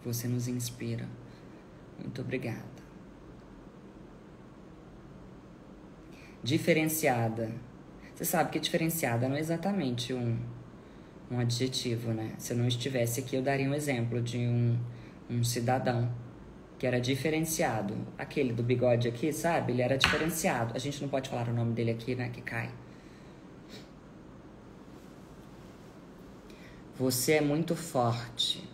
Você nos inspira. Muito obrigada. Diferenciada. Você sabe que diferenciada não é exatamente um adjetivo, né? Se eu não estivesse aqui, eu daria um exemplo de um cidadão que era diferenciado. Aquele do bigode aqui, sabe? Ele era diferenciado. A gente não pode falar o nome dele aqui, né? Que cai. Você é muito forte.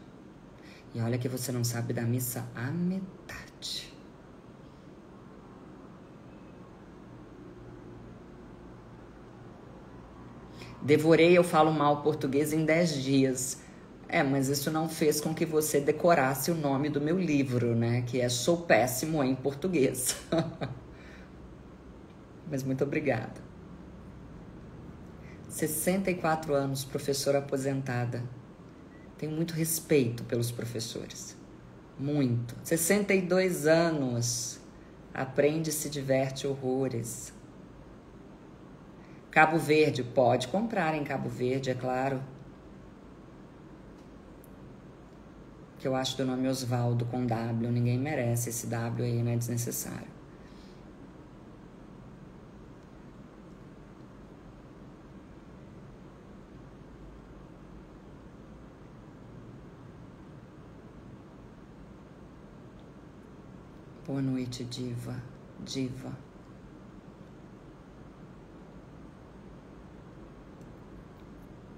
E olha que você não sabe da missa a metade. Devorei, eu falo mal português em 10 dias. Mas isso não fez com que você decorasse o nome do meu livro, né? Que é Sou Péssimo em Português. Mas muito obrigada. 64 anos, professora aposentada. Tenho muito respeito pelos professores. Muito. 62 anos. Aprende e se diverte horrores. Cabo Verde. Pode comprar em Cabo Verde, é claro. Que eu acho do nome Osvaldo com W. Ninguém merece esse W aí, né? Desnecessário. Boa noite, diva. Diva.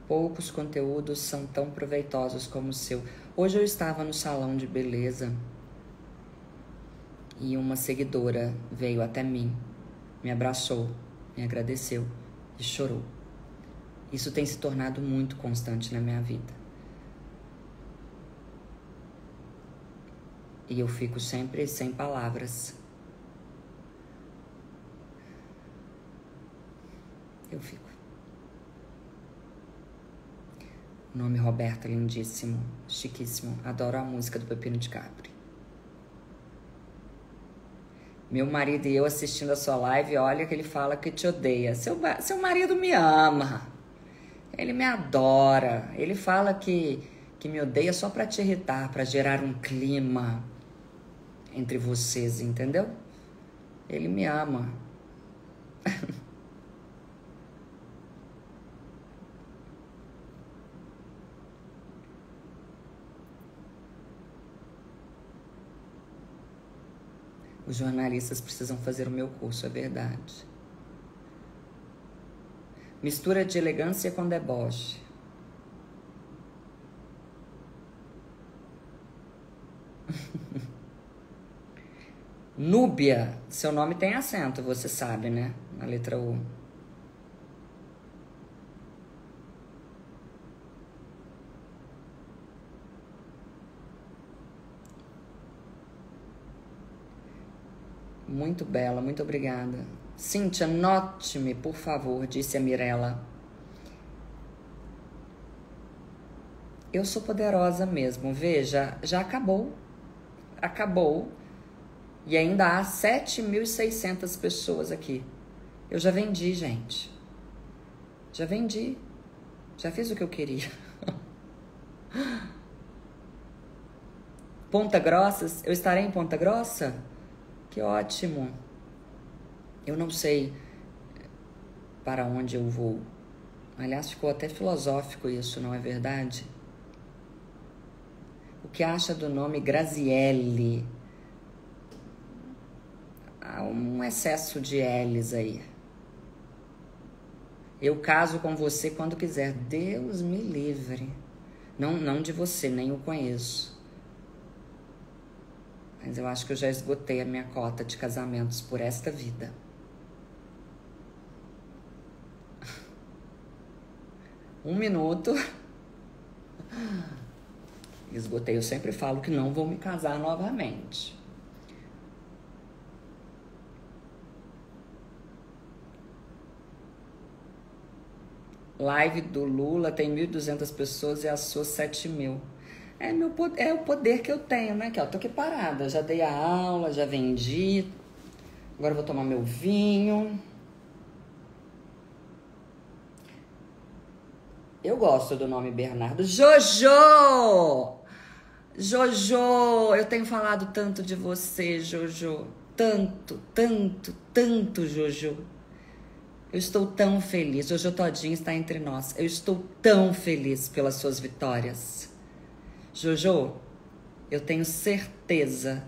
Poucos conteúdos são tão proveitosos como o seu. Hoje eu estava no salão de beleza e uma seguidora veio até mim, me abraçou, me agradeceu e chorou. Isso tem se tornado muito constante na minha vida. E eu fico sempre sem palavras. Eu fico. O nome Roberta, lindíssimo, chiquíssimo. Adoro a música do Pepino de Capri. Meu marido e eu assistindo a sua live, olha que ele fala que te odeia. Seu marido me ama. Ele me adora. Ele fala que me odeia só pra te irritar, pra gerar um clima entre vocês, entendeu? Ele me ama. Os jornalistas precisam fazer o meu curso, é verdade. Mistura de elegância com deboche. Núbia, seu nome tem acento, você sabe, né? Na letra U. Muito bela, muito obrigada. Cíntia, note-me, por favor, disse a Mirella. Eu sou poderosa mesmo, veja, já acabou. Acabou. E ainda há 7.600 pessoas aqui. Eu já vendi, gente. Já vendi. Já fiz o que eu queria. Ponta Grossa, eu estarei em Ponta Grossa? Que ótimo. Eu não sei para onde eu vou. Aliás, ficou até filosófico isso, não é verdade? O que acha do nome Graziele? Há um excesso de L's aí. Eu caso com você quando quiser. Deus me livre. Não de você, nem o conheço. Mas eu acho que eu já esgotei a minha cota de casamentos por esta vida. Um minuto. Esgotei. Eu sempre falo que não vou me casar novamente. Live do Lula tem 1.200 pessoas e a sua 7.000. É o poder que eu tenho, né? Que eu tô aqui parada. Já dei a aula, já vendi. Agora eu vou tomar meu vinho. Eu gosto do nome Bernardo. Jojo! Jojo! Eu tenho falado tanto de você, Jojo. Tanto, tanto, tanto, Jojo. Eu estou tão feliz. Jojo Todinho está entre nós. Eu estou tão feliz pelas suas vitórias. Jojo, eu tenho certeza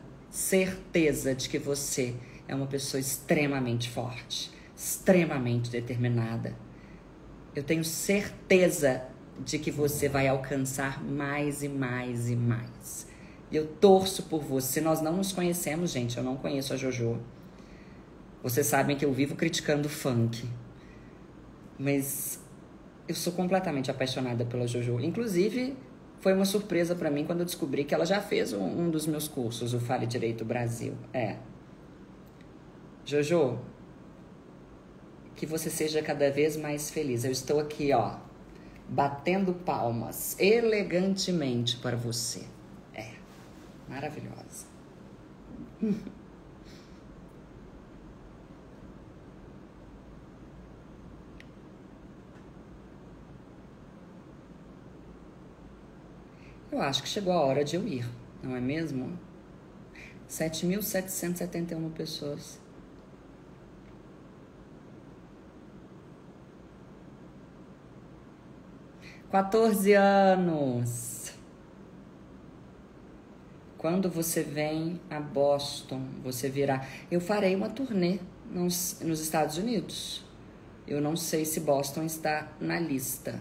de que você é uma pessoa extremamente forte, extremamente determinada. Eu tenho certeza de que você vai alcançar mais e mais e mais. Eu torço por você. Nós não nos conhecemos, gente. Eu não conheço a Jojo. Vocês sabem que eu vivo criticando funk. Mas eu sou completamente apaixonada pela Jojo. Inclusive, foi uma surpresa pra mim quando eu descobri que ela já fez um dos meus cursos, o Fale Direito Brasil. Jojo, que você seja cada vez mais feliz. Eu estou aqui, ó, batendo palmas elegantemente para você. Maravilhosa. Eu acho que chegou a hora de eu ir, não é mesmo? 7.771 pessoas. Quatorze anos. Quando você vem a Boston, você virá. Eu farei uma turnê nos Estados Unidos. Eu não sei se Boston está na lista.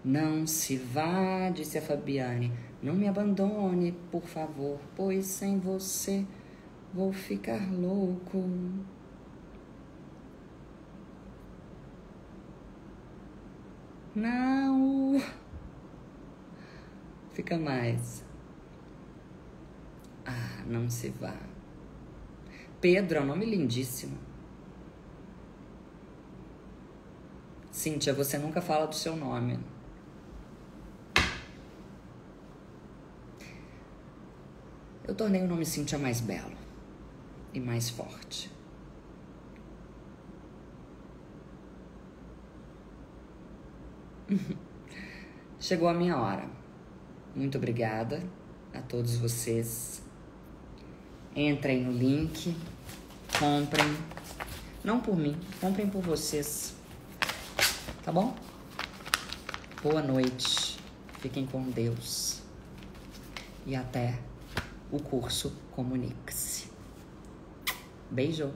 Não se vá, disse a Fabiane. Não me abandone, por favor, pois sem você vou ficar louco. Não. Fica mais. Ah, não se vá. Pedro é um nome lindíssimo. Cíntia, você nunca fala do seu nome. Eu tornei o nome Cíntia mais belo e mais forte. Chegou a minha hora. Muito obrigada a todos vocês. Entrem no link, comprem. Não por mim, comprem por vocês. Tá bom? Boa noite. Fiquem com Deus. E até o curso Comunique-se. Beijo!